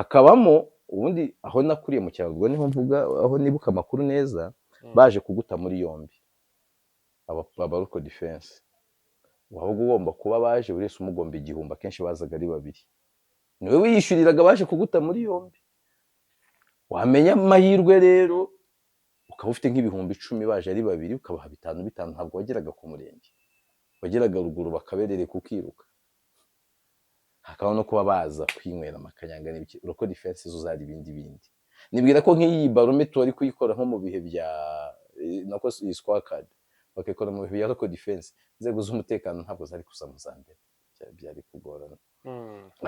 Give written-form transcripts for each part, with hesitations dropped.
hakabamo ubundi aho nakuriye mu cyaro, ubwo niho mvuga aho nibuka amakuru neza, baje kuguta muri yombi aba local defense, wabaga ugomba kuba baje buri wese umugomba igihumbi, akenshi bazaga ari babiri, niwe wiyishyuriraga baje kuguta muri yombi. Wamenya amahirwe rero ukaba ufite nk'ibihumbi 10 baje ari babiri, ukabaha 5 ntabwo wageraga ku murenge, wageraga ruguru bakaberere kukiruka. Hakaba no kuba baza kwinywera amakanyanga n'ibiki, local defense zo zari bindi. Nibwira ko nk'iyi barometro ari kuyikora nko mu bihe bya nako squad bakekora mu bihe bya local defense, inzego z'umutekano ntabwo zari kuza mu zambere, byari kugorana.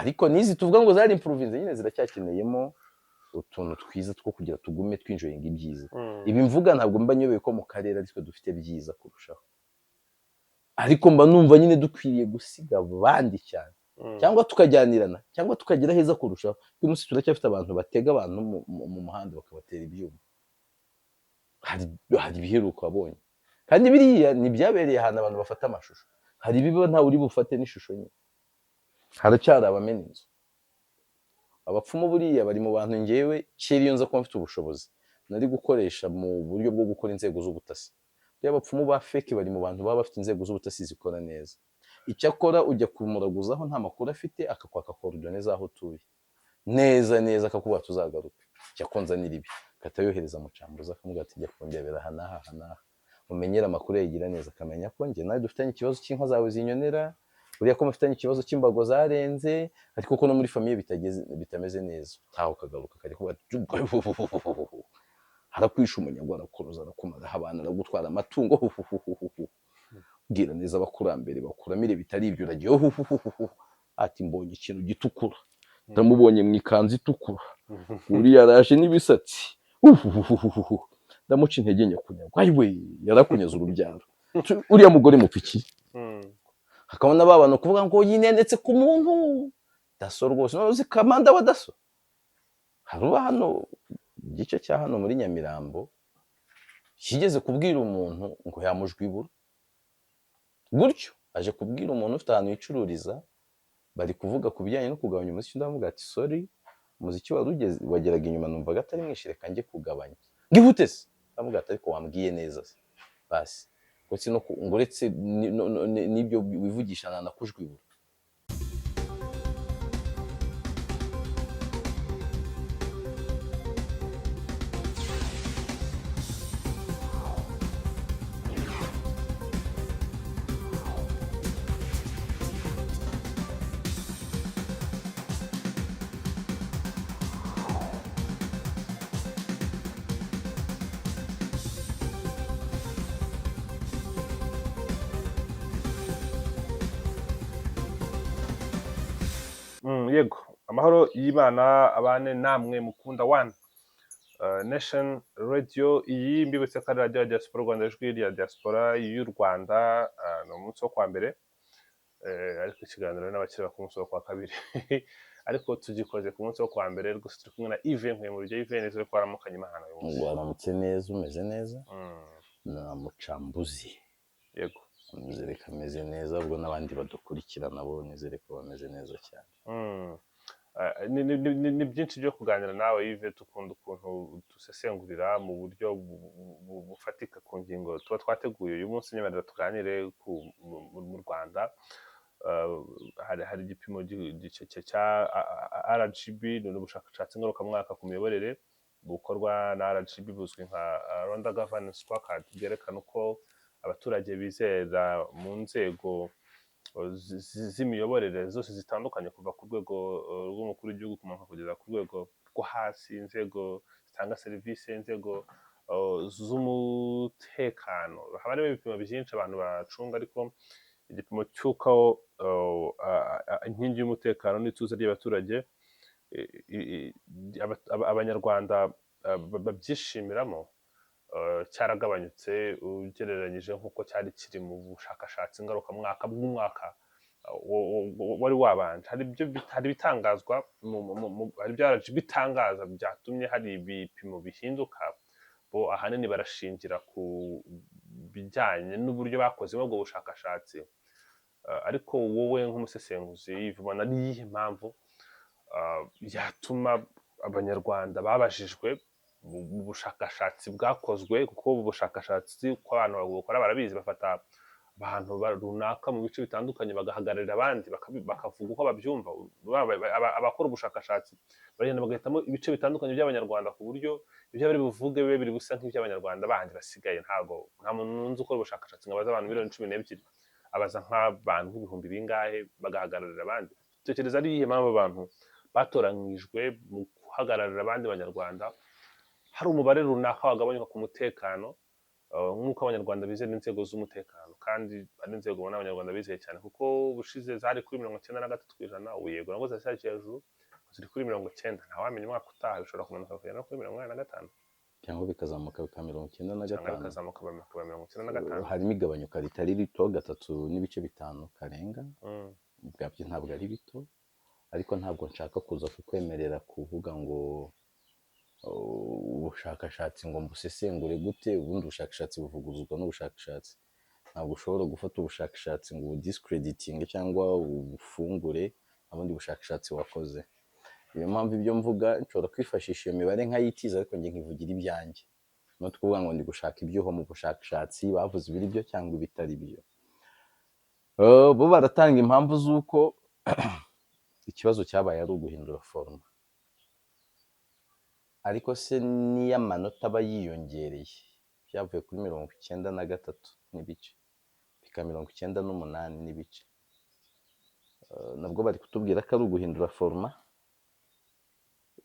Ariko nizi tuvuga ngo zari improvinze nyine ziracyakeneyemo utuntu twiza two kugira tugume twinjoyinga ibyiza. Ibi mvuga ntabwo mba nyobeye ko mu karere ariko dufite byiza kurushaho, ariko mba numva nyine dukwiriye gusiga abandi cyane, cyangwa tukajyanirana, cyangwa tukagira heza kurushaho. Uyu munsi turacyafite abantu batega abantu mu muhanda bakabatera ibyuma, hari ibiheruka abonye, kandi biriya ntibyabereye ahantu abantu bafata amashusho, hari ibiba ntawe uri bufate n'ishusho nyine, haracyari abamena inzu. Abapfumu buriya bari mu bantu ngewe kera iyo nza kuba mfite ubushobozi nari gukoresha mu buryo bwo gukora inzego z'ubutasi. Rero abapfumu ba fake bari mu bantu baba bafite inzego z'ubutasi zikora neza. Icyakora ujya kumuraguzaho nta makuru afite, akakwaka coordonnées z'aho utuye neza akakuba tuzagaruka, cyakonzanira ibi katayohereza mu cambuza, akamubwira ati jya kundebera aha n'aha, umenyera amakuru yagira neza, akamenya ko njye nawe dufitanye ikibazo cy'inka zawe zinyonera, buriya ko mufitanye ikibazo cy'imbago zarenze, ariko ko no muri famiye bitameze neza, ntaho kagaruka kajya kuba harakwisha umunyarwanda kuruza arakumara abana aragutwara amatungo, bwira neza abakurambere bakuramire bitari ibyo, uragiye ati mbonye ikintu gitukura, ndamubonye mu ikanzu itukura, uriya araje n'ibisatsi, ndamuca intege nyakunyagwa, ayiwe yarakunyeza urubyaro, uriya mugore mupiki. Hakabona babana kuvuga ngo yinendetse ku muntu daso rwose, no uzi kamanda wa daso. Haruba hano igice cya hano muri Nyamirambo kigeze kubwira umuntu ngo yamujwibura gutyo, aje kubwira umuntu ufite ahantu yicururiza, bari kuvuga ku bijyanye no kugabanya umuziki, ndavuga ati sorry, umuziki wageraga inyuma numvaga atari mwinshi, reka njye kugabanya ngihute se, ndavuga ati ariko wambwiye neza se basi ngo uretse n'ibyo wivugisha nanakujwibura. Yego, amahoro y'Imana abane namwe mukunda One Nation Radio. Iyi mbibutse ko ari radio ya Diaspora Rwanda, ijwi rya Diaspora y'u Rwanda. Ni umunsi wo kwa mbere, ariko ikiganiro n'abakiri ku munsi wo kwa kabiri ariko tugikoze ku munsi wo kwa mbere, rwose turi kumwe na Yves Nkuye mu buryo Yves neza ko aramukanye Imana uyu munsi. Waramutse neza, umeze neza? Na mucambuzi. Yego, nizere ko ameze neza, ubwo n'abandi badukurikirana bo nizere ko bameze neza cyane. Ni byinshi byo kuganira nawe Yves, tukunda ukuntu dusesengurira mu buryo bufatika ku ngingo tuba twateguye uyu munsi. Nyemerera tuganire mu Rwanda hari igipimo cya RGB, ni ubushakashatsi ngarukamwaka ku miyoborere bukorwa na RGB buzwi nka Rwanda Governance Scorecard, byerekana uko abaturage bizera mu nzego z'imiyoborere zose zitandukanye, kuva ku rwego rw'umukuru w'igihugu kumanuka kugeza ku rwego rwo hasi, inzego zitanga serivisi, inzego z'umutekano. Haba harimo ibipimo byinshi abantu bacunga, ariko igipimo cy'uko inkingi y'umutekano n'ituze ry'abaturage abanyarwanda babyishimiramo cyaragabanyutse ugereranyije nk'uko cyari kiri mu bushakashatsi ngarukamwaka bw'umwaka wari wabanje. Hari ibitangazwa hari byaraje bitangaza byatumye hari ibipimo bihinduka, bo ahanini barashingira ku bijyanye n'uburyo bakozemo ubwo bushakashatsi. Ariko wowe nk'umusesenguzi ubona ari iyihe mpamvu yatuma abanyarwanda babajijwe mu bushakashatsi bwakozwe, kuko ubu bushakashatsi uko abantu babukora barabizi, bafata abantu runaka mu bice bitandukanye bagahagararira abandi bakavuga uko babyumva. Abakora ubushakashatsi bagenda bagahitamo ibice bitandukanye by'abanyarwanda ku buryo ibyo bari buvuge bibe biri busa nk'iby'abanyarwanda bandi basigaye. Nta muntu nunze ukora ubushakashatsi ngo abaze abantu miliyoni 12, abaza nk'abantu nk'ibihumbi bingahe bagahagararira abandi. Tekereza ari iyihe mpamvu abantu batoranyijwe mu guhagararira abandi banyarwanda, hari umubare runaka wagabanywa ku mutekano, nk'uko abanyarwanda bizera inzego z'umutekano, kandi ari inzego ubona abanyarwanda bizeye cyane, kuko ubushize zari kuri 93%, ubu yego nabwo ziracyari hejuru, ziri kuri 90%. ntawamenya umwaka utaha bishobora kumanuka kugera no kuri 85%, cyangwa bikazamuka bikaba 95%, cyangwa bikazamuka bakaba 95%. harimo igabanyuka ritari rito, 3.5 karenga. Bwabyo ntabwo ari bito, ariko ntabwo nshaka kuza kukwemerera kuvuga ngo ubushakashatsi ngo mbusesengure gute. Ubundi ubushakashatsi buvuguruzwa n'ubushakashatsi. Ntabwo ushobora gufata ubushakashatsi ngo ubudiscreditinge cyangwa ubufungure ubundi bushakashatsi wakoze. Niyo mpamvu ibyo mvuga nshobora kwifashisha iyo mibare nkayitiza, ariko njye nkivugira ibyanjye, no kuvuga ngo ndi gushaka ibyuho mu bushakashatsi bavuze ibiri byo cyangwa ibitari byo. Bo baratanga impamvu z'uko ikibazo cyabaye ari uguhindura foruma, ariko se niyo amanota aba yiyongereye, byavuye kuri 93 n'ibice bikaba 98 n'ibice, nabwo bari kutubwira ko ari uguhindura foruma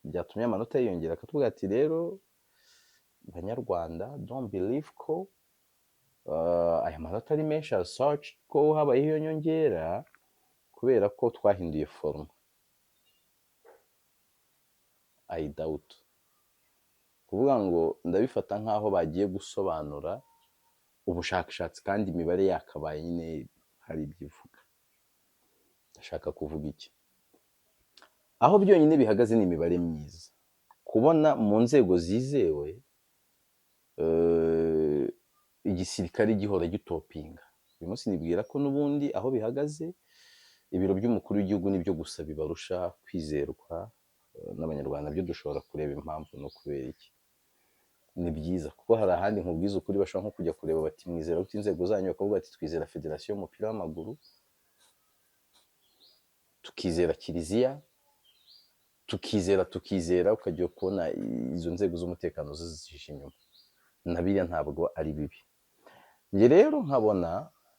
byatumye amanota yiyongera. Akatubwira ati rero banyarwanda, don't believe ko aya manota ari menshi as such, ko habayeho iyo nyongera kubera ko twahinduye foruma. I doubt. Kuvuga ngo ndabifata nk'aho bagiye gusobanura ubushakashatsi kandi imibare yakabaye nyine hari ibyo ivuga. Ndashaka kuvuga iki? Aho byonyine bihagaze ni imibare myiza. Kubona mu nzego zizewe igisirikare gihora gitopinga. Uyu munsi nibwira ko n'ubundi aho bihagaze ibiro by'umukuru w'igihugu nibyo gusa bibarusha kwizerwa n'abanyarwanda. Byo dushobora kureba impamvu no kubera iki. Ni byiza kuko hari ahandi nkubwiza ukuri bashobora nko kujya kureba bati mwizera ko inzego zanyu, bakavuga ati twizera federasiyo y'umupira w'amaguru, tukizera kiliziya, tukizera, ukajya kubona izo nzego z'umutekano zizishisha inyuma. Na biriya ntabwo ari bibi. Njye rero nkabona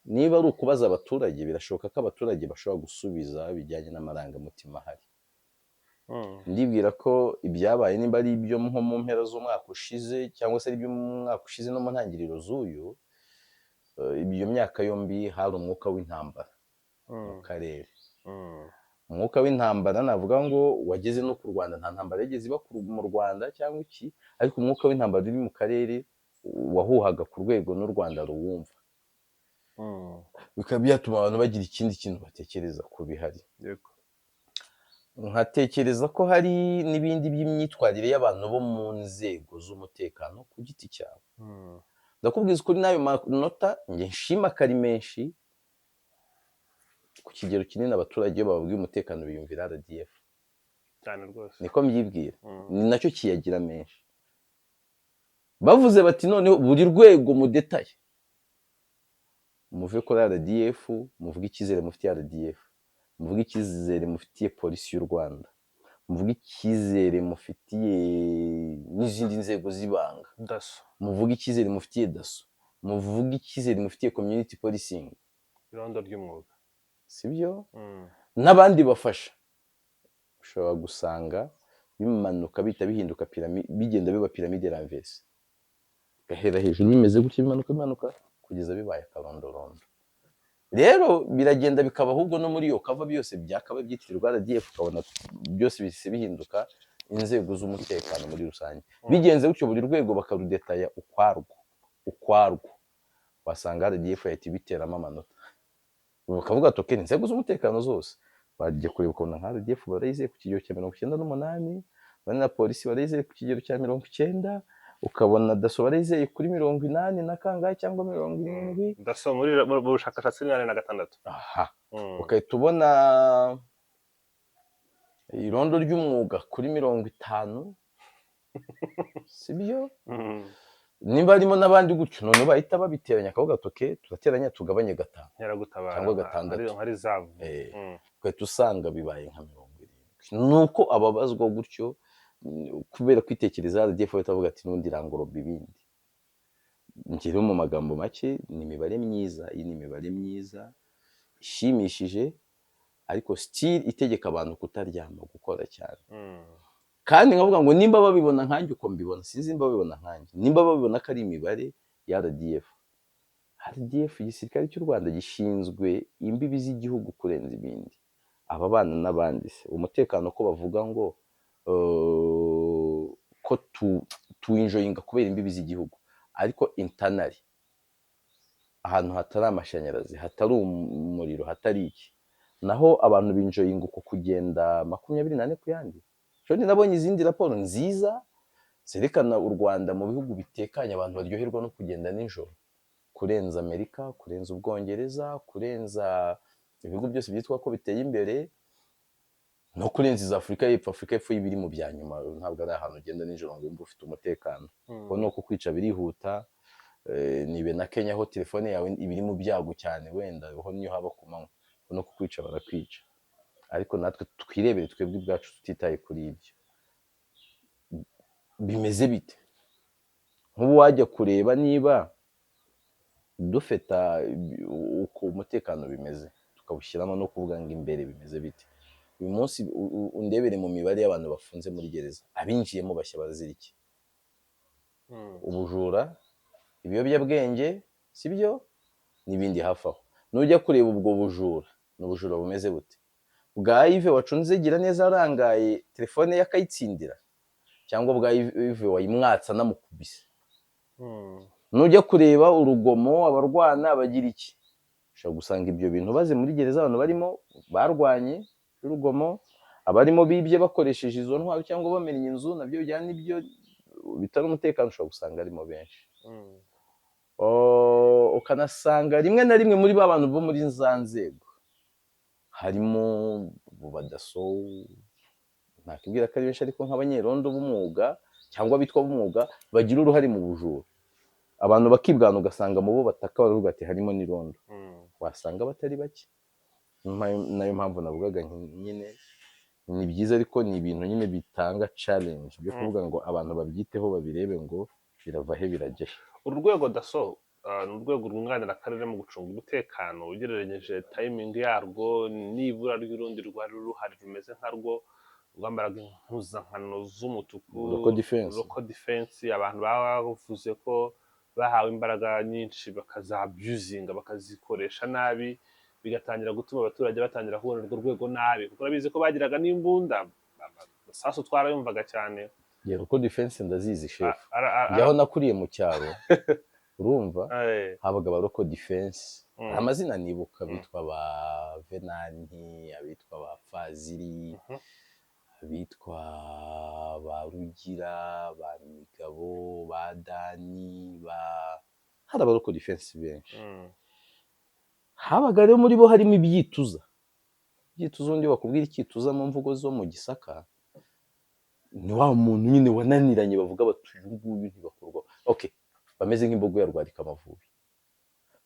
niba ari ukubaza abaturage, birashoboka ko abaturage bashobora gusubiza bijyanye n'amarangamutima ahari. Ndibwira ko ibyabaye nimba ari ibyo nko mu mpera z'umwaka ushize cyangwa se ari ibyo mu mwaka ushize no mu ntangiriro z'uyu, iyo myaka yombi hari umwuka w'intambara mu karere. Umwuka w'intambara navuga ngo wageze no ku Rwanda. Nta ntambara yigeze iba mu Rwanda cyangwa iki, ariko umwuka w'intambara uri mu karere wahuhaga ku rwego n'u Rwanda ruwumva. Bikaba byatuma abantu bagira ikindi kintu batekereza ku bihari. Nkatekereza ko hari n'ibindi by'imyitwarire y'abantu bo mu nzego z'umutekano ku giti cyabo. Ndakubwiza ukuri, n'ayo manota njye nshima ko ari menshi, ku kigero kinini abaturage iyo bababwiye umutekano biyumvira RDF cyane rwose. Niko mbyibwira. Ni nacyo kiyagira menshi. Bavuze bati noneho buri rwego mudetaye muve kuri RDF, muvuge icyizere mufitiye RDF, muvuge icyizere mufitiye polisi y'u Rwanda, muvuge icyizere mufitiye n'izindi nzego z'ibanga, daso, muvuge icyizere mufitiye daso, muvuge icyizere mufitiye community policing, irondo ry'umwuga, sibyo? N'abandi bafasha. Ushobora gusanga bimanuka bita bihinduka bigenda biba piramide ranvese, gahera hejuru bimeze gutya, bimanuka kugeza bibaye akarondorondo. Rero biragenda bikaba ahubwo no muri iyo kava byose byakaba byitirirwa RDF, ukabona byose bise bihinduka inzego z'umutekano muri rusange. Bigenze gutyo buri rwego bakarudetaya ukwarwo, wasanga RDF yahita ibiteramo amanota. Bakavuga ati okay, inzego z'umutekano zose bagiye kureba ukuntu nka RDF barayizeye ku kigero cya 98, bane na polisi barayizeye ku kigero cya 90, ukabona daso barayizeye kuri 80 na kangahe cyangwa 70. daso muri bushakashatsi ni 86. Aha. Ukahita ubona irondo ry'umwuga kuri 50 sibyo nimba harimo n'abandi gutyo none bahita babiteranya akavuga toke turateranya tugabanye 5 Nkeragutabara cyangwa 6 nka rizavu. ugahita usanga bibaye nka 70 nuko ababazwa gutyo kubera kwitekereza RDF bahita bavuga ati n'undi rangoroba ibindi ngero mu magambo make ni imibare myiza iyi ni imibare myiza ishimishije ariko still itegeka abantu kutaryama gukora cyane kandi nkavuga ngo nimba babibona nkanjye uko mbibona sinzi nimba babibona nkanjye nimba babibona ko ari imibare ya RDF igisirikare cy'u Rwanda gishinzwe imbibi z'igihugu kurenza ibindi aba bana n'abandi se umutekano ko bavuga ngo ko tuwinjoyinga kubera imbibi z'igihugu ariko internally ahantu hatari amashanyarazi hatari umuriro hatari iki naho abantu binjoyinga uko kugenda 24 ku yandi Shoni nabonye izindi raporo nziza zerekana u Rwanda mu bihugu bitekanye abantu baryoherwa no kugenda nijoro kurenza Amerika kurenza Ubwongereza kurenza ibihugu byose byitwa ko biteye imbere no kurenza iz Afurika y'Epfo y'ibiri mu byanyuma ntabwo ari ahantu ugenda nijoro ngo wumve ufite umutekano ko no kukwica birihuta nibe na Kenya aho telefone yawe ibiri mu byago cyane wenda ho niyo haba ku manywa no kukwica barakwica ariko natwe twirebere twebwe ubwacu tutitaye kuri ibyo bimeze bite nk'ubu wajya kureba niba dufeta uko umutekano bimeze tukawushyiramo no kuvuga ngo imbere bimeze bite uyu munsi undebere mu mibare y'abantu bafunze muri gereza abinjiyemo bashya bazira iki ubujura ibiyobyabwenge sibyo n'ibindi hafi aho nujya kureba ubwo bujura n'ubujura bumeze bute bwa Yves wacunze gira neza arangaye telefone ye akayitsindira cyangwa bwa Yves wayimwatsa namukubise nujya kureba urugomo abarwana bagira iki ushobora gusanga ibyo bintu baze muri gereza abantu barimo barwanye urugomo abarimo bibye bakoresheje izo ntwaro cyangwa bamenye inzu nabyo bijyana n'ibyo bitari umutekano ushobora gusanga arimo benshi ukanasanga rimwe na rimwe muri ba bantu bo muri za nzego harimo badaso ntakibwira ko ari benshi ariko nk'abanyerondo b'umwuga cyangwa bitwa b'umwuga bagira uruhare mu bujura abantu bakibwana ugasanga mu bo bataka baravuga ati harimo n'irondo wasanga batari bake nayo mpamvu navugaga nyine ni byiza ariko ni ibintu nyine bitanga challenge byo kuvuga ngo abantu babyiteho babirebe ngo birava he birajya he urwego daso ni urwego rwunganira akarere mu gucunga umutekano ugereranije timing yarwo nibura ry'urundi rwari ruhari rumeze nkarwo rwambaraga impuzankano z'umutuku local defense abantu bavuze ko bahawe imbaraga nyinshi bakazabuzinga bakazikoresha nabi bigatangira gutuma abaturage batangira kubona urwo rwego nabi kuko urabizi ko bagiraga n'imbunda saso twarayumvaga cyane local defense ndazizi chef yaho nakuriye mu cyaro urumva habaga ba local defense amazina nibuka bitwa ba Venanti abitwa ba Faziri abitwa ba Rugira ba Migabo ba Dani ba hari aba local defense benshi habaga rero muri bo harimo ibyituza undi bakubwira icyituza mu mvugo zo mu Gisaka ni wa muntu nyine wananiranye bavuga bati uyu nguyu ntibakorwa okay bameze nk'imbogo ya Rwarikamavubi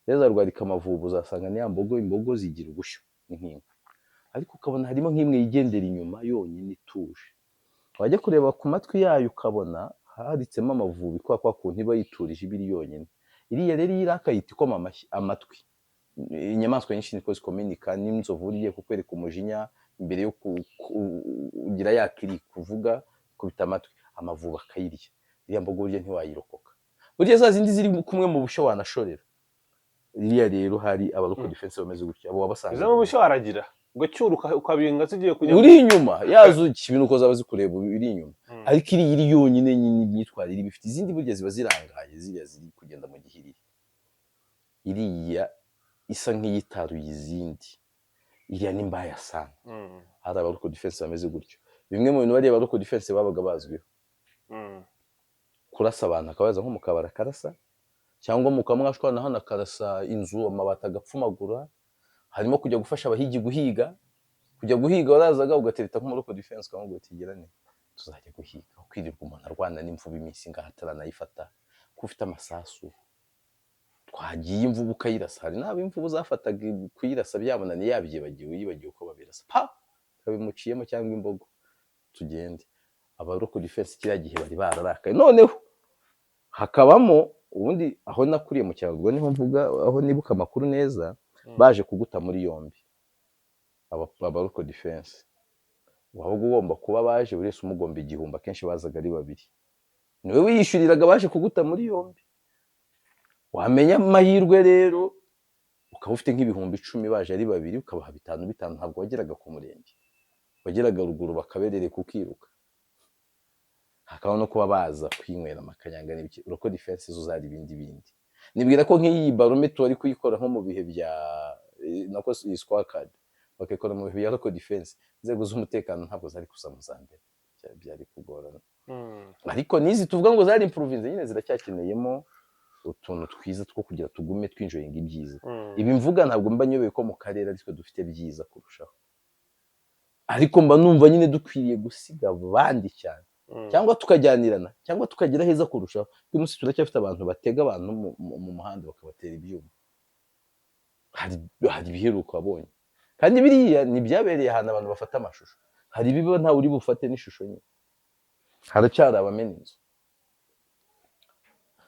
reza Rwarikamavubi uzasanga ni ya imbogo zigira ubushyo n'inkinga ariko ukabona harimo nk'imwe yigendera inyuma yonyine ituje wajya kureba ku matwi yayo ukabona haritsemo amavubi kwa kuntu iba yiturije ibiri yonyine iriya rero irakayita ikoma amatwi inyamaswa nyinshi niko zikominika n'inzovu uriye kukwereka umujinya imbere yo kugira yakiri kuvuga kubita amatwi amavubi akayirya iriya mbogo burya ntiwayirokoka burya za zindi ziri kumwe mu bushyo wanashorera iriya rero hari aba local defense bameze gutya abo wabasanga izo mu bushyo haragira ngo cyuruka ukabinga zigiye kujya uri inyuma yazo ibintu uko zaba zikureba iri inyuma ariko iri yonyine nyine imyitwarire bifite izindi burya ziba zirangaye ziriya ziri kugenda mu gihiriri iriya isa nk'iyitaruye izindi iriya ni mbaya sana hari aba local defense bameze gutyo bimwe mu bintu bariya aba local defense babaga bazwiho kurasa abantu akabaza nko mu kabara karasa cyangwa mukamwashwana hano akarasa inzu amabati agapfumagura harimo kujya gufasha abahigi guhiga kujya guhiga warazaga ugatereta nk'umuroko defense ukamubwira uti gira ne tuzajya guhiga ukwirirwa umuntu arwana n'imvubu iminsi ngaho ataranayifata ko ufite amasasu twagiye imvubu ukayirasa hari n'abo imvubu zafataga kuyirasa byamunaniye yabyibagiwe yibagiwe uko babirasa pa kabimuciyemo cyangwa imbogo tugende abaroko defense kiriya gihe bari bararakaye noneho hakabamo ubundi aho nakuriye mu cyaro ubwo niho mvuga aho nibuka amakuru neza baje kuguta muri yombi abaroko defense wabaga ugomba kuba baje buri wese umugomba igihumbi akenshi bazaga ari babiri niwe wiyishyuriraga baje kuguta muri yombi wamenya amahirwe rero ukaba ufite nk'ibihumbi 10 baje ari babiri ukabaha bitanu ntabwo wageraga ku murenge wageraga ruguru bakaberere kukiruka hakaba no kuba baza kwinywera amakanyanga n'ibiki uroko defense zo zari bindi nibwira ko nk'iyi barometro ari kuyikora nko mu bihe bya nako squad bakekora mu bihe bya uroko defense inzego z'umutekano ntabwo zari kusamuza mbere byari kugorana ariko nizi tuvuga ngo zari improvinze nyine ziracyakeneyemo utuntu twiza two kugira tugume twinjoyinga ibyiza ibi mvuga ntabwo mba nyobeye ko mu karere ariko dufite byiza kurushaho ariko mba numva nyine dukwiriye gusiga abandi cyane cyangwa tukajyanirana cyangwa tukagira heza kurushaho uyu munsi turacyafite abantu batega abantu mu muhanda bakabatera ibyuma hari ibiheruka abonye kandi biriya ntibyabereye ahantu abantu bafata amashusho hari ibiba ntawe uri bufate n'ishusho nyine haracyari abamena inzu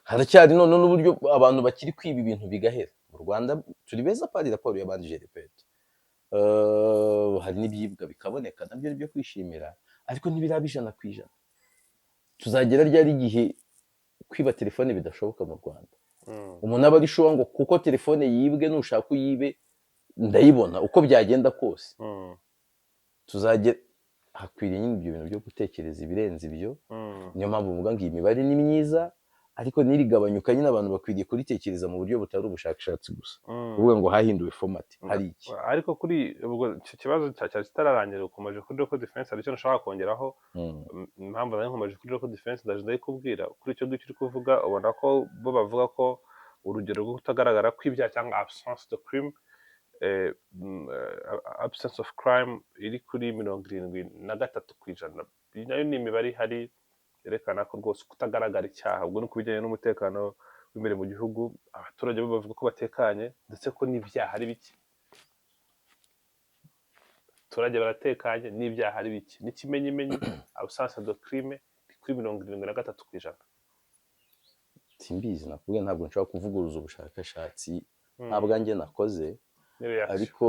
haracyari none n'uburyo abantu bakiri kwiba ibintu bigahera mu Rwanda turi beza pari raporo y'abandi jerepete hari n'ibyibwa bikaboneka nabyo byo kwishimira ariko ntibiraba 100%. Tuzagera ryari igihe kwiba telefone bidashoboka mu Rwanda umuntu aba ari shuwa ngo kuko telefone yibwe nushaka uyibe ndayibona uko byagenda kose tuzagera hakwiriye nyine ibyo bintu byo gutekereza ibirenze ibyo niyo mpamvu mvuga ngo iyi mibare ni myiza ariko nirigabanyuka nyine abantu bakwiriye kuritekereza mu buryo butari ubushakashatsi gusa uvuga ngo hahinduwe format hari iki ariko kuri ubwo icyo kibazo cyari kitararangira ukomeje kuri uroko defense aricyo nashaka kongeraho impamvu nayo nkomeje kuri uroko defense ndaje ndayikubwira kuri icyo ngicyo uri kuvuga ubona ko bo bavuga ko urugero rwo kutagaragara kw'ibyaha cyangwa absence of crime iri kuri 73%. Nayo ni imibare ihari yerekana ko rwose kutagaragara icyaha ubwo no kubijyanye n'umutekano w'imbere mu gihugu abaturage bo bavuga ko batekanye ndetse ko n'ibyaha ari bike abaturage baratekanye n'ibyaha ari bike n'ikimenyimenyi absence de crime kuri 73%. simbizi nakubwiye ntabwo nshobora kuvuguruza ubushakashatsi ntabwo anjye nakoze ariko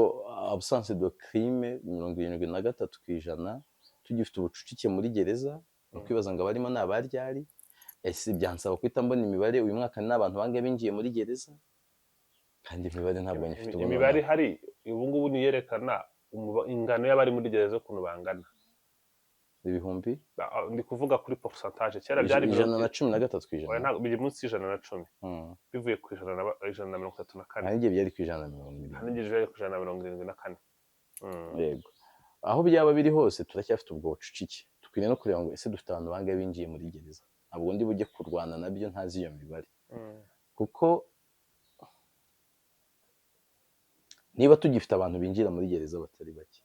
absence de crime 73% tugifite ubucucike muri gereza ukwibaza ngo abarimo n'abaryari ese byansaba kwita mbona imibare uyu mwaka n'abantu bange binjiye muri gereza kandi imibare ntabwo nyifite ubona imibare hari ubu ngubu niyerekana ingano y'abari muri gereza ukuntu bangana ibihumbi ndi kuvuga kuri pourcentage cyera byari 113%. ntabwo biri munsi y'110 bivuye ku 134 hari igihe byari ku 170 hari igihe byari ku 174 yego aho byaba biri hose turacyafite ubwo bucucike tukwiriye no kureba ngo ese dufite abantu bangahe binjiye muri gereza ntabwo ndi bujye kurwana nabyo ntazi iyo mibare kuko niba tugifite abantu binjira muri gereza batari bake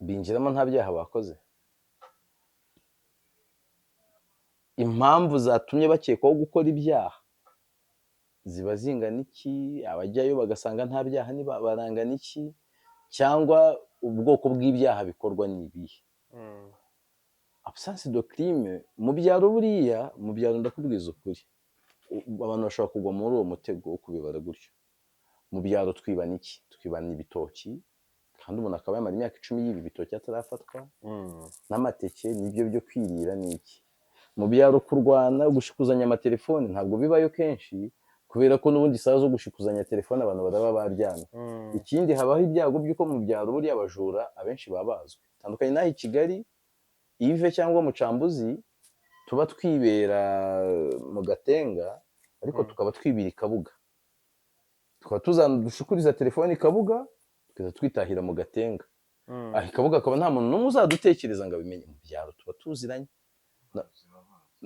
binjiramo nta byaha bakoze impamvu zatumye bakekwaho gukora ibyaha ziba zingana iki abajyayo bagasanga nta byaha barangana iki cyangwa ubwoko bw'ibyaha bikorwa n'ibihe absence de crime mu byaro buriya mu byaro ndakubwiza ukuri abantu bashobora kugwa muri uwo mutego wo kubibara gutyo mu byaro twibana iki twibana ibitoki kandi umuntu akaba yamara imyaka 10 y'ibi bitoki atarafatwa n'amateke nibyo byo kwirira n'iki mu byaro kurwana gushikuzanya amatelefone ntabwo bibayo kenshi kubera ko n'ubundi isaha zo gushikuzanya telefone abantu baraba baryana ikindi habaho ibyago by'uko mu byaro buriya abajura abenshi babazwe tandukanye n'aho i Kigali Ive cyangwa Mucambuzi tuba twibera mu Gatenga ariko tukaba twibira Kabuga tukaba tuzana dushukuriza telefone Kabuga tukaza twitahira mu Gatenga Kabuga akaba nta muntu n'umwe uzadutekereza ngo abimenye mu byaro tuba tuziranye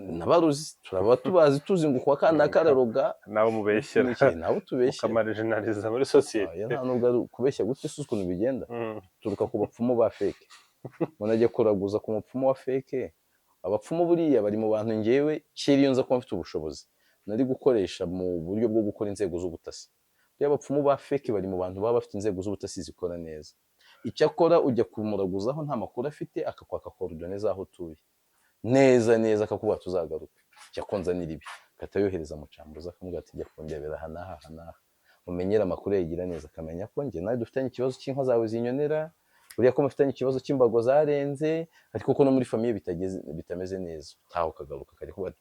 n'abaruzi turaba tubazi tuzi ngo kwa kana kararoga nabo mubeshyera nabo tubeshyera mukamarijinariza muri sosiyete. oya nta nubwo ari kubeshya gute se ukuntu bigenda turuka ku bapfumu ba feke umuntu agiye kuraguza ku mupfumu wa feke abapfumu buriya bari mu bantu ngewe kera iyo nza kuba mfite ubushobozi nari gukoresha mu buryo bwo gukora inzego z'ubutasi rero abapfumu ba feke bari mu bantu baba bafite inzego z'ubutasi zikora neza icyakora ujya kumuraguzaho nta makuru afite akakwaka korodone z'aho utuye neza neza akakubwira tuzagaruka cyakonzanira ibi agahita yohereza mucambuzi akamubwira ati jya kundebera aha n'aha aha n'aha mumenyere amakuru yayigira neza akamenya ko njye nawe dufitanye ikibazo cy'inka zawe zinyonera buriya ko mufitanye ikibazo cy'imbago zarenze ariko ko no muri famiye bitameze neza ntaho kagaruka kajya kuba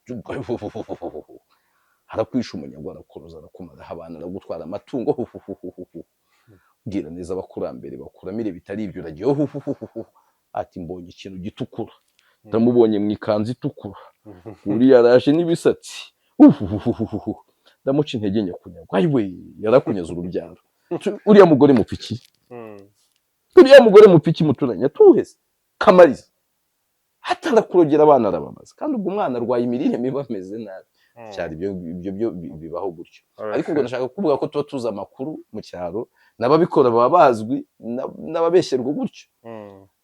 harakwisha umunyagwa arakuruza arakumara abana aragutwara amatungo bwira neza abakurambere bakuramire bitari ibyo uragiye ati mbonye ikintu gitukura ndamubonye mu ikanzu itukura uriya araje n'ibisatsi ndamuca intege nyakunyagwa ayiwe yarakunyeza urubyaro uriya mugore mupiki uriya mugore mupiki muturanye atuheze kamariza hatarakurogera abana arababaza kandi ubwo umwana arwaye imirire mibi ameze nabi cyari ibyo bibaho gutyo ariko ngo nashaka kuvuga ko tuba tuzi amakuru mu cyaro n'ababikora baba bazwi n'ababeshyerwa gutyo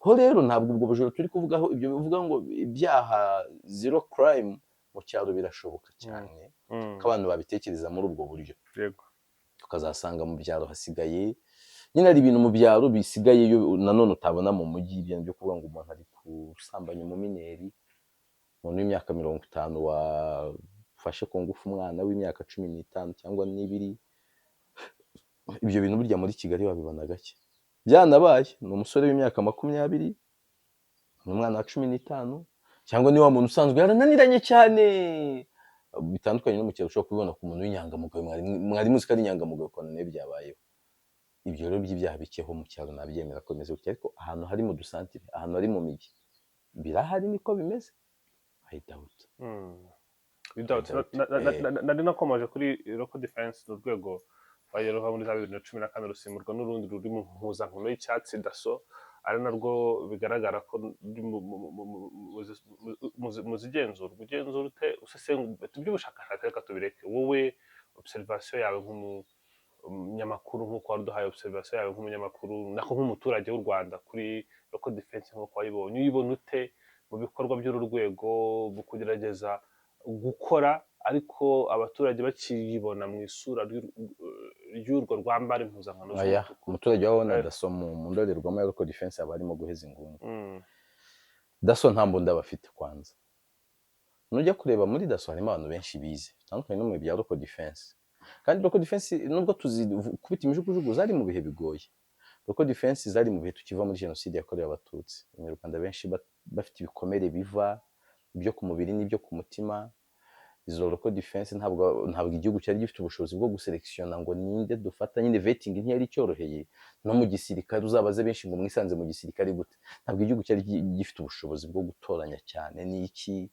ho rero ntabwo ubwo bujura turi kuvugaho ibyo bivuga ngo ibyaha zero crime mu cyaro birashoboka cyane ko abantu babitekereza muri ubwo buryo tukazasanga mu byaro hasigaye nyine hari ibintu mu byaro bisigaye nanone utabona mu mujyi ibintu byo kuvuga ngo umuntu ari gusambanya umumineri umuntu w'imyaka 50 wafashe ku ngufu umwana w'imyaka 15 cyangwa n'ibiri ibyo bintu burya muri Kigali wabibona gake byanabaye ni umusore w'imyaka 20 n'umwana wa 15 cyangwa ni wa muntu usanzwe yarananiranye cyane bitandukanye no mu cyaro ushobora kubibona ku muntu w'inyangamugayo mwari muzi ko ari inyangamugayo ko none byabayeho ibyo rero by'ibyaha bikeho mu cyaro nabyemera ko bimeze gutya ariko ahantu hari mu dusantire ahantu hari mu mijyi birahari niko bimeze I doubt nari nakomeje kuri local defense n'urwego rwagereho muri za 2014 rusimburwa n'urundi ruri mu mpuzankano y'icyatsi daso ari narwo bigaragara ko muzigenzura ute usesengura by'ubushakashatsi reka tubireke wowe observation yawe nk'umunyamakuru nk'uko waduhaye observation yawe nk'umunyamakuru nako nk'umuturage w'u Rwanda kuri local defense nk'uko wayibonye uyibona ute mu bikorwa by'uru rwego mu kugerageza gukora ariko abaturage bakiyibona mu isura ry'urwo rwambara impuzankano umuturage wabona daso mu ndorerwamo ya local defense aba arimo guheza ingungu daso nta mbunda bafite kwanza nujya kureba muri daso harimo abantu benshi bize tandukanye no mu bya local defense kandi local defense nubwo kubita imijugujugu zari mu bihe bigoye local defense zari mu bihe tukiva muri jenoside yakorewe abatutsi abanyarwanda benshi bafite ibikomere biva ibyo ku mubiri n'ibyo ku mutima izo local defense ntabwo igihugu cyari gifite ubushobozi bwo guselekshona ngo ninde dufata nyine vetting ntiyari cyoroheye no mu gisirikare uzabaze benshi ngo mwisanze mu gisirikare gute ntabwo igihugu cyari gifite ubushobozi bwo gutoranya cyane n'iki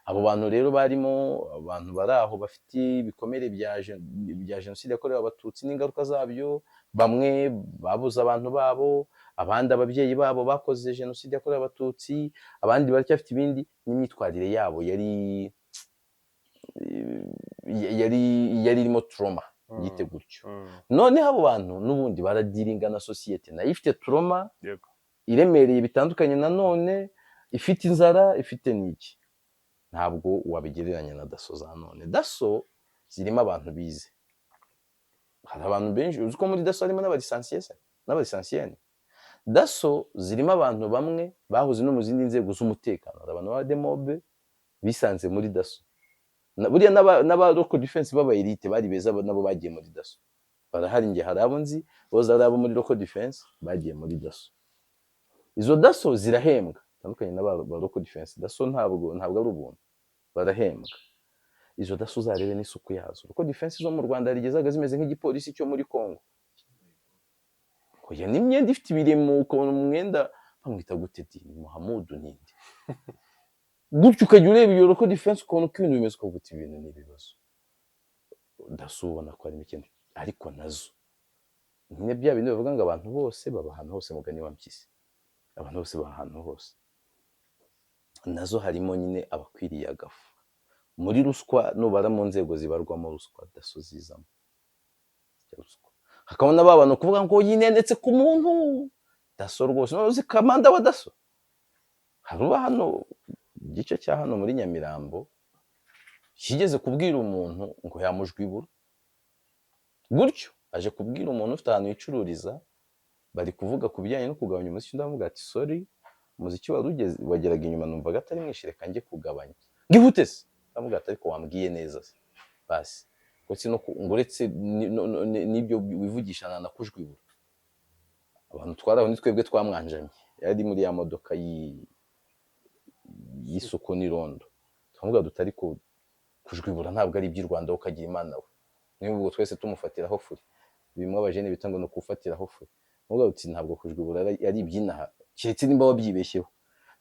abo bantu rero barimo abantu bari aho bafite ibikomere bya jenoside yakorewe abatutsi n'ingaruka zabyo bamwe babuze abantu babo abandi ababyeyi babo bakoze jenoside yakorewe abatutsi abandi baracyafite ibindi n'imyitwarire yabo yari irimo trauma yite gutyo noneho abo bantu n'ubundi baradiringa na sosiyete nayo ifite trauma iremereye bitandukanye nanone ifite inzara ifite n'iki ntabwo wabigereranya na daso za none daso zirimo abantu bize hari abantu benshi uzi ko muri daso harimo n'abalisansiyene daso zirimo abantu bamwe bahoze no mu zindi nzego z'umutekano hari abantu ba demobe bisanze muri daso buriya n'aba local defense baba elite bari beza nabo bagiye muri daso barahari nge hari abo nzi boza ari abo muri local defense bagiye muri daso izo daso zirahembwa tandukanye n'aba local defense daso ntabwo ari ubuntu barahembwa izo daso zarebe n'isuku yazo local defense zo mu Rwanda rigezaga zimeze nk'igipolisi cyo muri Congo oya n'imyenda ifite ibiremo ukabona umwenda bamwita gute ni Muhammadu ninde gutyo ukajya ureba iyo local defense ukabona ko ibintu bimeze ukavuga ibintu n'ibibazo daso ubona ko harimo ikintu ariko nazo nyine bya bintu bavuga ngo abantu bose baba ahantu hose mugani wa mpyisi abantu bose baba ahantu hose nazo harimo nyine abakwiriye agafu muri ruswa nubara mu nzego zibarwamo ruswa daso zizamo ruswa hakabona ba bantu kuvuga ngo yinendetse ku muntu daso rwose no uzi kamanda wa daso haruba hano igice cya hano muri Nyamirambo kigeze kubwira umuntu ngo yamujwibura gutyo aje kubwira umuntu ufite ahantu yicururiza bari kuvuga ku bijyanye no kugabanya umuziki ndavuga ati sorry umuziki wageraga inyuma numvaga atari mwinshi reka njye kugabanya ngihute se ndavuga ati ariko wambwiye neza se basi kuko no nguretse n'ibyo wivugishana na kujwibura abantu twaraho ni twebwe twamwanjanye yari muri ya modoka y'isuku n'irondo twavuga dutari ko kujwibura ntabwo ari iby'u Rwanda ukagira imana we niba ubwo twese tumufatiraho furi bimwe abajene bita ngo no kufatiraho furi muvuga uti ntabwo kujwibura ari iby'inaha keretse nimba wabyibeshyeho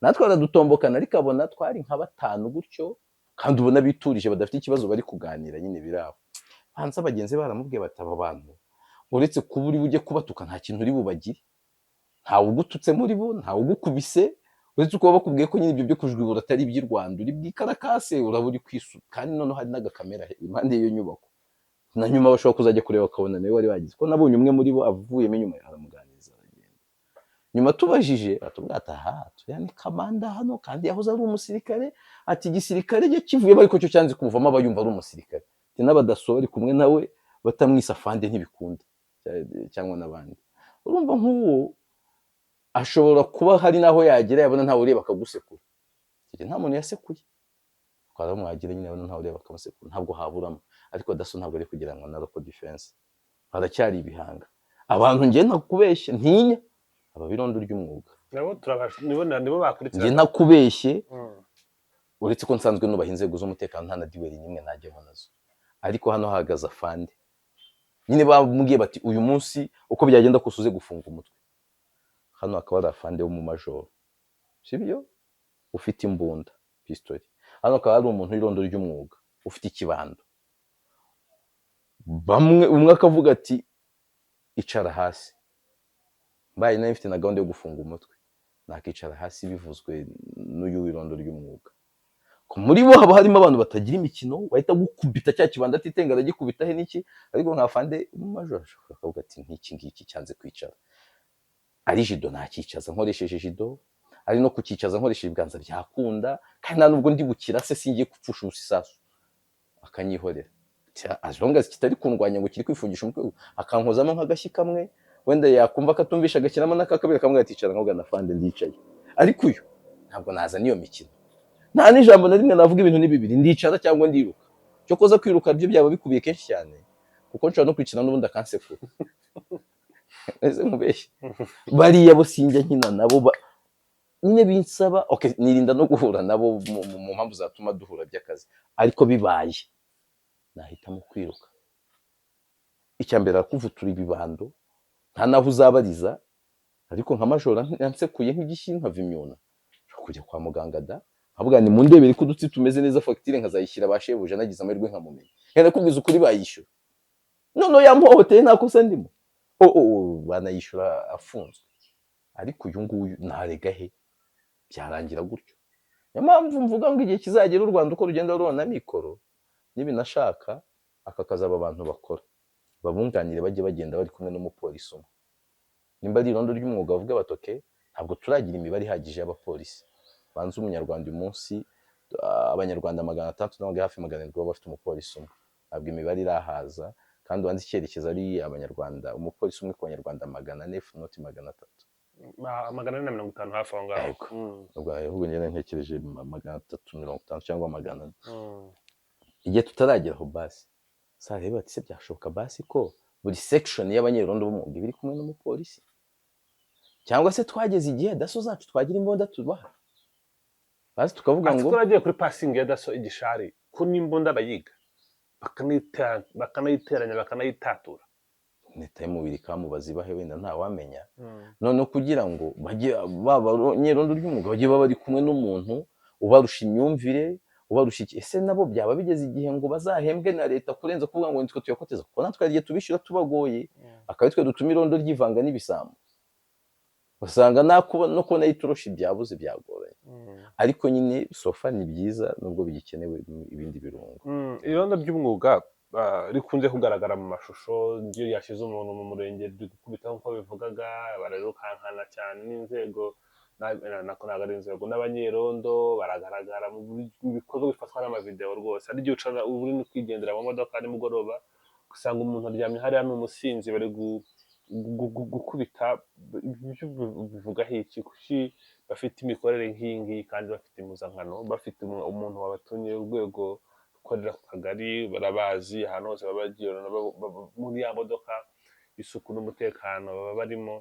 natwe aradutombokana ariko abona twari nka batanu gutyo kandi ubona biturije badafite ikibazo bari kuganira nyine biraho hanze abagenzi baramubwiye bataba abantu uretse kuba uri bujye kubatuka nta kintu uri bubagire ntawe ugututse muri bo ntawe ugukubise uretse uko bakubwiye ko nyine ibyo byo kujwibura atari iby'u Rwanda uri bwikarakase uraba uri kwisuka kandi noneho hari n'agakamera impande y'iyo nyubako na nyuma bashobora kuzajya kureba bakabona nawe wari wagize ko nabonye umwe muri bo avuyemo inyuma aramuganiriza aragenda nyuma tubajije atubwira ati aha tuya ni kamanda hano kandi yahoze ari umusirikare ati igisirikare cye kivuyemo ariko cyo cyanze kumuvamo aba yumva ari umusirikare ati n'abadasori kumwe nawe batamwisa afande ntibikunda cyangwa n'abandi urumva nk'uwo ashobora kuba hari naho yagera yabona ntawe ureba akagusekura nta muntu yasekuye twaramwagira nyine abona ntawe ureba akamusekura ntabwo haburamo ariko daso ntabwo ari kugira ngo na local defense haracyari ibihanga abantu ngiye ntakubeshye ntinya ababirondo ry'umwuga nabo turabasha nibo bakurikira ngiye ntakubeshye uretse ko nsanzwe nubaha inzego z'umutekano nta na diweri nyimwe najyemo nazo ariko hano hahagaze afande nyine bamubwiye bati uyu munsi uko byagenda kose uze gufunga umutwe hano akaba ari afande wo mu majoro sibyo ufite imbunda pistoli hano akaba ari umuntu w'irondo ry'umwuga ufite ikibando bamwe umwe akavuga ati icara hasi mbaye nayo mfite na gahunda yo gufunga umutwe nakicara hasi bivuzwe n'uyu w'irondo ry'umwuga muri bo haba harimo abantu batagira imikino bahita gukubita cya kibanda atitenga aragikubita he n'iki ariko nka fande mu majoro ashobora kuvuga ati nk'iki ngiki cyanze kwicara ari jido ntakicaza nkoresheje jido ari no kukicaza nkoresheje ibiganza byakunda kandi nta nubwo ndi bukira se singiye gupfusha ubusisasu akanyihorera azonga kitari kundwanya ngo kiri kwifungisha umutwe akankozamo nk'agashyi kamwe wenda yakumva katumvisha agakiramo n'akakabiri kamwe aticara nk'ugana fande ndicaye ariko uyu ntabwo naza niyo mikino nta n'ijambo na rimwe navuga ibintu ni bibiri ndicara cyangwa ndiruka cyo koza kwiruka byo byaba bikubiye kenshi cyane kuko nshobora no kwikina n'ubundi akansekura ese mubeshye bariya bo sinjya nkina nabo nyine binsaba okay nirinda no guhura nabo mu mpamvu zatuma duhura by'akazi ariko bibaye nahitamo kwiruka icyambere akuvutura ibibando nta naho uzabariza ariko nka majoro yansekuye nk'igishyi nkava imyuna kujya kwa muganga da avuga ni mundebere ko udutsi tumeze neza facture nkazayishyira bashebuje nagize amahirwe nkamumenya nkenda kubwiza ukuri bayishyura none yamuhoteye nakosa ndimo banayishyura afunzwe ariko uyu nguyu ntarega he byarangira gutyo niyo mpamvu mvuga ngo igihe kizagera u Rwanda uko rugenda rubona mikoro nibinashaka aka kazi aba bantu bakora babunganire bajye bagenda bari kumwe n'umupolisi umwe nimba ari irondo ry'umwuga bavuga batoke ntabwo turagira imibare ihagije y'abapolisi banze umunyarwanda uyu munsi abanyarwanda 600 n'abandi hafi 700 baba bafite umupolisi umwe ntabwo imibare irahaza kandi wanze icyerekezo ari abanyarwanda umupolisi umwe ku banyarwanda 400 not 300 450 hafi aho ngaho ubwo ahubwo nyine ntekereje 350 cyangwa 400 igihe tutarageraho basi sareba ati se byashoboka basi ko buri section y'abanyerondo b'umwuga biri kumwe n'umupolisi cyangwa se twageze igihe daso zacu twagira imbunda tubaha basi tukavuga ngo twaragiye kuri passing ya daso igishari ko n'imbunda bayiga bakanayiteranya bakanayitatura netaye mubiri kamubazi bahe wenda nta wamenya none kugira ngo bajye abanyerondo ry'umwuga bajye baba bari kumwe n'umuntu ubarusha imyumvire ubarusha ese nabo byaba bigeze igihe ngo bazahembwe na leta kurenza kuvuga ngo nitwe tuyakoteza kuko natwe igihe tubishyura tubagoye akaba twe dutuma irondo ryivanga n'ibisambo usanga no kubona itoroshi byabuze byagoranye, ariko nyine sofa ni byiza nubwo bigikenewe ibindi birungo. Irondo ry'umwuga rikunze kugaragara mu mashusho, iyo yashyize umuntu mu murenge gukubita nk'uko bivugaga, bararukankana cyane n'inzego, ntabwo ari inzego, n'abanyerondo baragaragara mu bikorwa bifatwa n'amavideo rwose. Hari igihe uba uri kwigendera mu modoka nimugoroba ugasanga umuntu aryamye hariya ni umusinzi, bari gukubita. Ibyo bivugaho iki? Kuki bafite imikorere nk'iyi ngiyi kandi bafite impuzankano, bafite umuntu wabatumye urwego rukorera ku kagari, barabazi ahantu hose baba bagiye muri ya modoka, isuku n'umutekano baba barimo.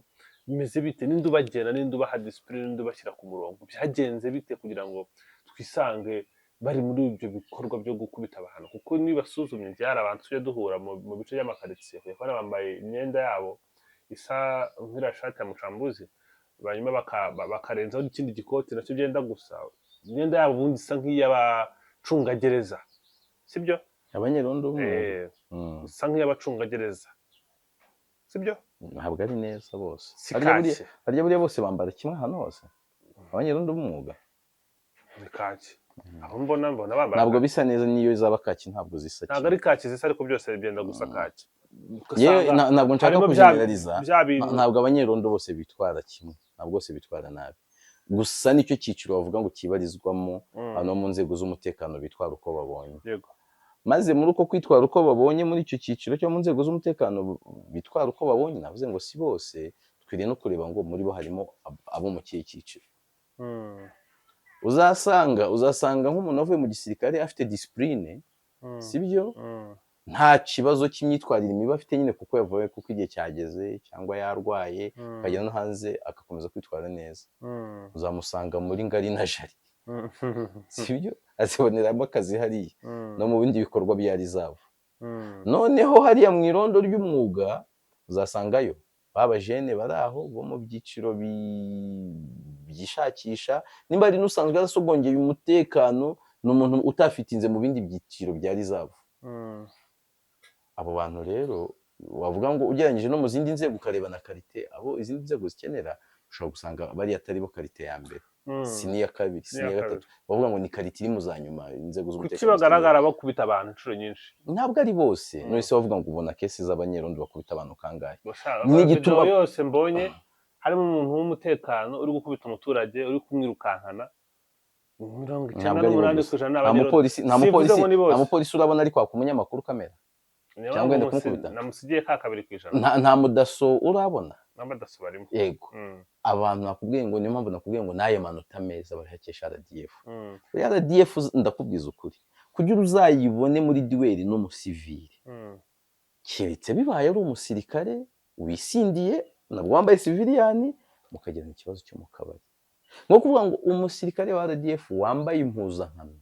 Bimeze bite? Ninde ubagena, ninde ubaha disipurine, ninde ubashyira ku murongo? Byagenze bite kugira ngo twisange bari muri ibyo bikorwa byo gukubita abantu? Kuko nibasuzumye byari abantu tujya duhura mu bice by'amakaritsiye, kubera bambaye imyenda yabo isa nk'iriya shati ya mucambuzi, hanyuma bakarenzaho n'ikindi gikoti nacyo byenda gusa. Imyenda yabo ubundi isa nk'iy'abacungagereza, sibyo? Abanyerondo isa nk'iy'abacungagereza, sibyo? Ntabwo ari neza bose. Si kaki. Harya buriya bose bambara kimwe ahantu hose, abanyerondo b'umwuga ni kaki. Aho mbona bambara ntabwo bisa neza, niyo zaba kaki ntabwo zisa kimwe. Ntabwo ari kaki zisa, ariko byose byenda gusa kaki. Ntabwo nshaka kujeneraliza, ntabwo abanyerondo bose bitwara kimwe, ntabwo bose bitwara nabi, gusa nicyo cyiciro bavuga ngo kibarizwamo abantu mu nzego z'umutekano bitwara uko babonye. Yego. Maze muri uko kwitwara uko babonye muri icyo cyiciro cyo mu nzego z'umutekano bitwara uko babonye, navuze ngo si bose, twiriye no kureba ngo muri bo harimo abo mu kihe cyiciro. Uzasanga nk'umuntu avuye mu gisirikare afite disipurine, sibyo? Nta kibazo cy'imyitwarire mibi afite nyine kuko yavuye, kuko igihe cyageze cyangwa yarwaye akajya no hanze agakomeza kwitwara neza. Uzamusanga muri ngari na jari, sibyo? Aziboneramo akazi hariya no mu bindi bikorwa byari zabo. Noneho hariya mu irondo ry'umwuga uzasangayo babajene bari aho bo mu byiciro byishakisha, nimba ari n'usanzwe yarasogongeye umutekano, ni umuntu utafitinze mu bindi byiciro byari zabo. Abo bantu rero wavuga ngo ugereranyije no mu zindi nzego ukareba na karite abo izindi nzego zikenera, ushobora gusanga bari atari bo karite ya mbere, si n'iya kabiri, si n'iya gatatu, bavuga ngo ni karite iri mu za nyuma inzego z'umutekano. Kuki bagaragara bakubita abantu inshuro nyinshi? Ntabwo ari bose, none se wavuga ngo ubona kesi z'abanyerondo bakubita abantu kangahe? N'igituma yose mbonye harimo umuntu w'umutekano uri gukubita umuturage, uri kumwirukankana, 98% nta mupolisi urabona ari kwaka umunyamakuru kamera cyangwa wenda kumukubita, namusigiye ka 2%. nta mudaso urabona. N'abadaso barimo. Yego. Abantu nakubwiye ngo, niyo mpamvu nakubwiye ngo naye manota meza barihakesha RDF. RDF ndakubwiza ukuri, kugira uzayibone muri duel n'umusivili, keretse bibaye ari umusirikare wisindiye nabwo wambaye civiliyani, mukagirana ikibazo cyo mu kabari. Nko kuvuga ngo umusirikare wa RDF wambaye impuzankano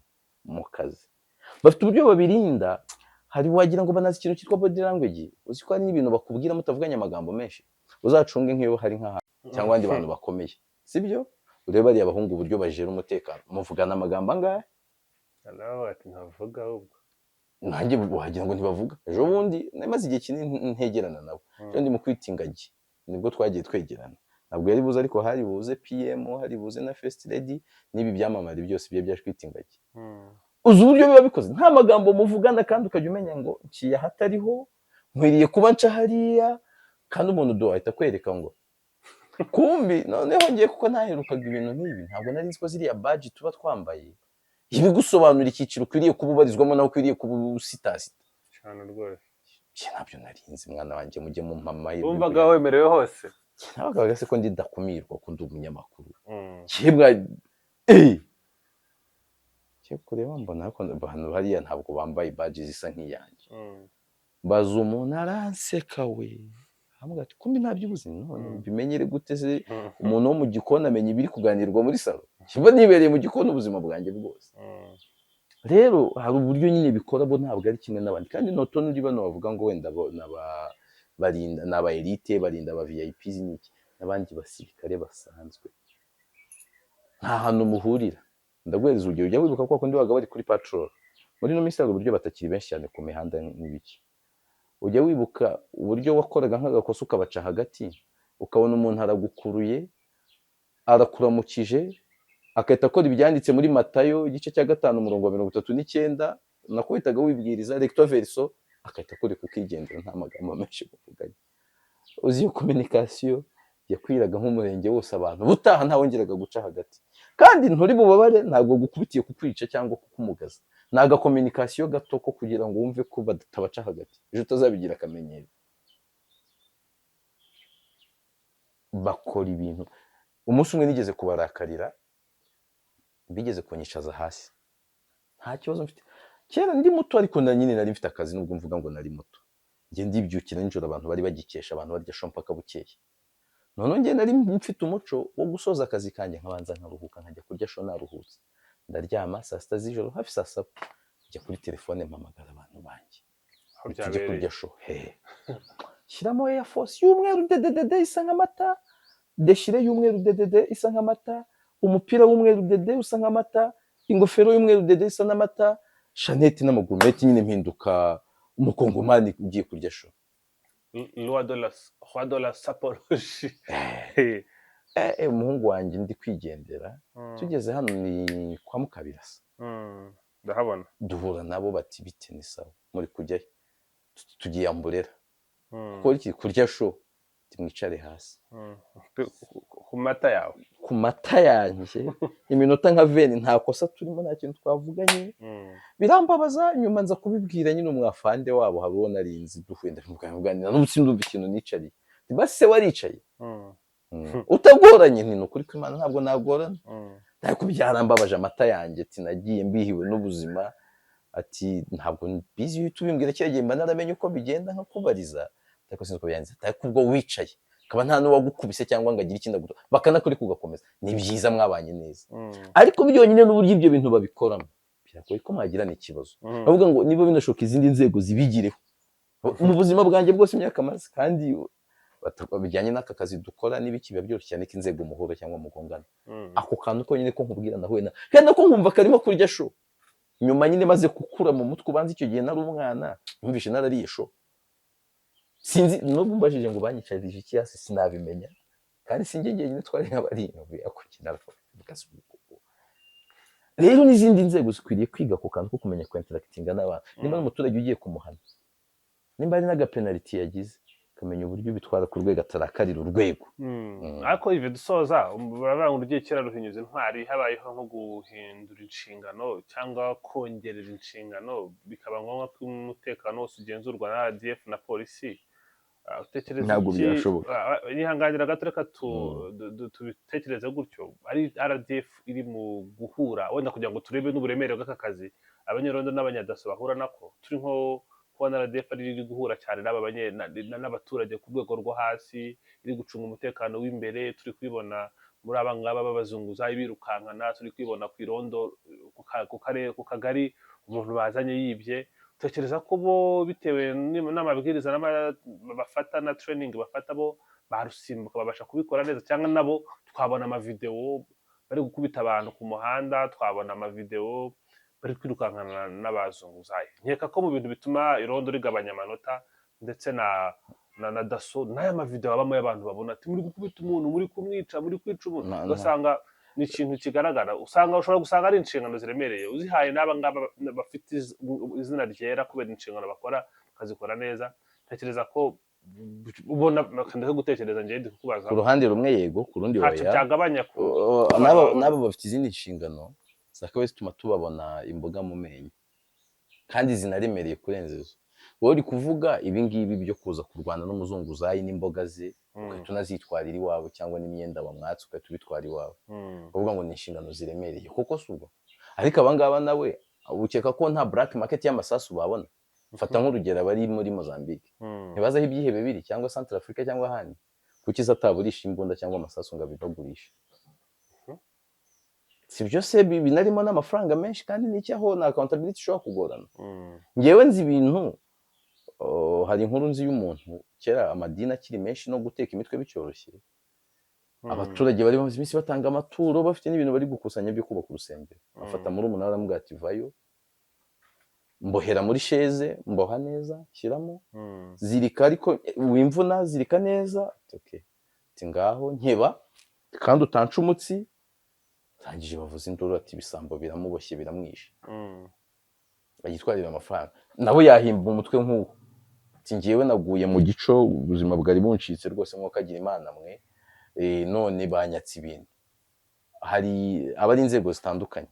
mu kazi, bafite uburyo babirinda. Hari wagira ngo banazi ikintu cyitwa body language, uzi ko hari n'ibintu bakubwira mutavuganye amagambo menshi, uzacunge nk'iyo hari cyangwa abandi bantu bakomeye, sibyo? Urebe bariya abahungu uburyo bajera umutekano, muvugana amagambo angahe? Ntavuga ahubwo nanjye wagira ngo ntibavuga. Ejo bundi namaze igihe kinini ntegerana nabo, ndi mu kwita ingagi, nibwo twagiye twegerana. Ntabwo yari buze, ariko hari buze PM, hari buze na First Lady, n'ibi byamamare byose bye byaje kwita ingagi. Uzi uburyo biba bikoze, nta magambo muvugana, kandi ukajya umenya ngo nciye ahatariho, nkwiriye kuba nca hariya, kandi umuntu do ahita kwereka ngo kumbi. Noneho ngiye kuko ntaherukaga ibintu nk'ibi, ntabwo nari nzi ko ziriya badge tuba twambaye ibigusobanura icyiciro ukwiriye kuba ubarizwamo nawe ukwiriye kuba usitasita cyane rwose. Ntabyo nari nzi, mwana wanjye, mujye mu mama wumvaga wemerewe hose. Nabaga se ko ndi ndakumirwa, ko ndi umunyamakuru. Kureba mbona abantu hariya ntabwo bambaye badge zisa nk'iyanjye. Baza umuntu aranseka we, avuga ati kumbi ntabyo ubuzi. None bimenyere gute se umuntu wo mu gikoni amenya ibiri kuganirwa muri salo? Kiba nibereye mu gikoni ubuzima bwanjye bwose. Rero hari uburyo nyine bikora, bo ntabwo ari kimwe n'abandi. Kandi notone uri bano bavuga ngo wenda barinda n'aba elite, barinda aba VIPs n'iki, n'abandi basirikare basanzwe nta hantu muhurira. Ndaguhereza urugero, ujya wibuka ko kundi baga bari kuri patrol muri no minsi hari uburyo batakiri benshi cyane ku mihanda n'ibiki. Ujya wibuka uburyo wakoraga nk'agakosa ukabaca hagati, ukabona umuntu aragukuruye arakuramukije agahita akora ibyanditse muri Matayo igice cya 5 umurongo wa 39 nakubitaga wibwiriza recto verso agahita akureka ukigendera nta magambo menshi bavuganye. Uzi iyo communication yakwiraga nk'umurenge wose abantu butaha ntawongeraga guca hagati, kandi nturi bubabare ntabwo gukubitiye kukwica cyangwa kukumugaza, naga communication gato ko kugira ngo wumve ko batabaca hagati ejo utazabigira akamenyero. Bakora ibintu. Umunsi umwe nigeze kubarakarira, bigeze kunyicaza hasi, nta kibazo mfite, kera ndi muto ariko na nyine nari mfite akazi nubwo mvuga ngo nari muto, njye ndibyukira nijoro abantu bari bagikesha, abantu barya shompaka bukeye, none njye nari mfite umuco wo gusoza akazi kanjye nkabanza nkaruhuka nkajya kurya sho naruhutse, ndaryama saa sita z'ijoro hafi saa saba njya kuri telefone mpamagara abantu banjye tujye kurya sho. Shyiramo Air Force y'umweru dededede isa nk'amata, deshire y'umweru dedede isa nk'amata, umupira w'umweru dede usa nk'amata, ingofero y'umweru dede isa n'amata, shaneti n'amagurumeti nyine mpinduka umukongomani ugiye kurya sho. Roi de la sapologie. Umuhungu wanjye ndi kwigendera, tugeze hano ni kwa Mukabirasa, ndahabona duhura nabo bati bite ni sawa muri kujyayo, tugiye Amburera kuko iki kurya sho, timwicare hasi ku mata yawe, ku mata yanjye iminota nka 20 nta kosa turimo, nta kintu twavuganye, birambabaza. Nyuma nza kubibwira nyine umwafande wabo habo narinzi duhuye ndavuganira n'ubutsi ndumva ikintu nicariye, basi se waricaye utagoranye, nti nukuri ko Imana ntabwo nagorana, ariko byarambabaje amata yanjye, ati nagiye mbihiwe n'ubuzima, ati ntabwo bizi iyo tubimbwira cyagiye mba naramenye uko bigenda nkakubariza, ariko sinzi uko byanze, ariko ubwo wicaye kaba nta n'uwagukubise cyangwa ngo agire ikindi aguta bakanakuri kugakomeza, ni byiza mwabanye neza. Ariko byonyine n'uburyo ibyo bintu babikoramo biragoye ko mwagirana ikibazo, bavuga ngo niba binashoka izindi nzego zibigireho. Mu buzima bwanjye bwose imyaka maze, kandi bijyanye n'aka kazi dukora n'ibiki biba byoroshye cyane ko inzego muhura cyangwa mugongana, ako kantu konyine ko nkubwira nahuye na kandi nako nkumva karimo kurya sho, nyuma nyine maze gukura mu mutwe, ubanza icyo gihe nari umwana numvishe narariye sho, sinzi n'ubu mbajije ngo banyicarije iki hasi sinabimenya, kandi sinjye nyine twari nk'abarindwi akukina rero. N'izindi nzego zikwiriye kwiga ku kantu ko kumenya kwinterakitinga n'abantu, nimba n'umuturage ugiye kumuhana, nimba ari n'agapenaliti yagize kamenya uburyo bitwara ku rwego atarakarira urwego. Ariko ive dusoza baravuga ngo ugiye kera ruhinyuza intwari, habayeho nko guhindura inshingano cyangwa kongerera inshingano, bikaba ngombwa ko umutekano wose ugenzurwa na RDF na polisi. Utekereza ntabwo byashoboka, nihanganira gato reka tubitekereze gutyo, ari RDF iri mu guhura wenda kugira ngo turebe n'uburemere bw'aka kazi abanyerondo n'abanyadaso bahura nako, turi nko kubona RDF iri guhura cyane n'abaturage ku rwego rwo hasi, iri gucunga umutekano w'imbere, turi kwibona muri aba ngaba b'abazunguzayi birukankana, turi kwibona ku irondo ku kagari umuntu bazanye yibye. Tekereza ko bo bitewe n'amabwiriza bafata na training bafata bo barusimbuka babasha kubikora neza, cyangwa nabo twabona amavideo bari gukubita abantu ku muhanda, twabona amavideo bari kwirukankana n'abazunguzayi. Nkeka ko mu bintu bituma irondo rigabanya amanota ndetse na daso n'aya mavideo abamo y'abantu babona ati muri gukubita umuntu, muri kumwica, muri kwica umuntu, ugasanga ni ikintu kigaragara, ushobora gusanga ari inshingano ziremereye uzihaye n'aba ngaba bafite izina ryera kubera inshingano bakora bakazikora neza. Tekereza ko ubona kandi gutekereza njye ndi kukubaza ku ruhande rumwe yego, ku rundi oya cyagabanya nabo bafite izindi nshingano zakabaye zituma tubabona imboga mu menyo kandi zinaremereye kurenza izo. Wowe uri kuvuga ibi ngibi byo kuza kurwana n'umuzunguzayi n'imboga ze ukahita unazitwarira iwawe, cyangwa n'imyenda wamwatse ukahita ubitwara iwawe, uvuga ngo ni inshingano ziremereye kuko si ubwo. Ariko abangaba nawe ukeka ko nta black market y'amasasu babona? Fata nk'urugero abari muri Mozambique, ntibazi aho ibyihebe biri, cyangwa Central Africa cyangwa ahandi, kuki ataburisha imbunda cyangwa amasasu ngo abibagurishe? Si byo se binarimo n'amafaranga menshi, kandi n'icyaho na accountability ishobora kugorana. Ngewe nzi ibintu, hari inkuru nzi y'umuntu kera amadini akiri menshi no guteka imitwe bicyoroshye, abaturage bari bamaze iminsi batanga amaturo bafite n'ibintu bari gukusanya byo kubaka urusengero, afata muri umunara aramubwira ati vayo, mbohera muri sheze, mboha neza, shyiramo, zirika ariko wimvuna, zirika neza, okay, ati ngaho nkeba kandi utanca umutsi, rangije bavuza induru ati ibisambo biramuboshye biramwishe, bagitwarira amafaranga, nabo yahimba umutwe nk'uwo, ati njyewe naguye mu gico, ubuzima bwari buncitse rwose nk'uko agira Imana mwe, none banyatse ibintu. Hari aba ari inzego zitandukanye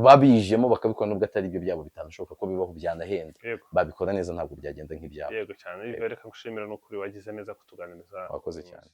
babijemo bakabikora nubwo atari ibyo byabo bitanashoboka ko bibaho byanahenda, babikora neza ntabwo byagenda nk'ibyabo. Yego cyane, reka ngushimira n'ukuri wagize neza kutuganiriza. Wakoze cyane.